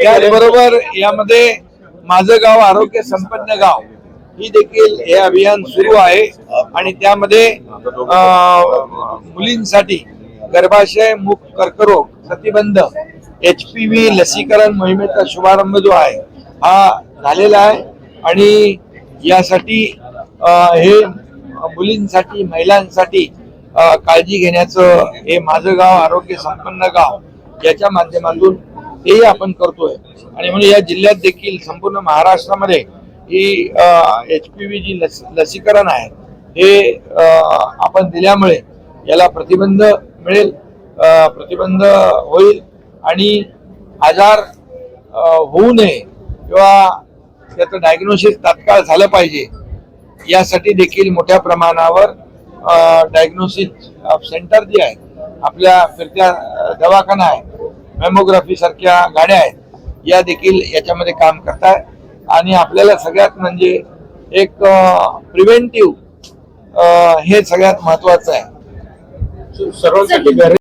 त्याचबरोबर यामध्ये माझं गाव आरोग्य संपन्न गाव ही देखील हे अभियान सुरू आहे आणि त्यामध्ये मुलींसाठी गर्भाशय मुक्त कर्करोग प्रतिबंध HPV लसीकरण मोहिमेचा शुभारंभ जो आहे हा झालेला आहे आणि यासाठी हे मुलींसाठी महिलांसाठी काळजी घेण्याचं हे माझं गाव आरोग्य संपन्न गाव याच्या माध्यमातून हेही आपण करतोय आणि म्हणून या जिल्ह्यात देखील संपूर्ण महाराष्ट्रामध्ये ही HPV जी लसीकरण आहे हे आपण दिल्यामुळे याला प्रतिबंध मिळेल, प्रतिबंध होईल आणि आजार होऊ नये किंवा त्याचं डायग्नोसिस तात्काळ झालं पाहिजे यासाठी देखील मोठ्या प्रमाणावर डायग्नोसिस सेंटर जे आहे आपल्या फिरत्या दवाखाना आहे, मॅमोग्राफी सारख्या गाड्या आहेत या देखील याच्यामध्ये काम करतात आणि आपल्याला सगळ्यात म्हणजे एक प्रिव्हेंटिव्ह हे सगळ्यात महत्वाचं आहे. सर्वांसाठी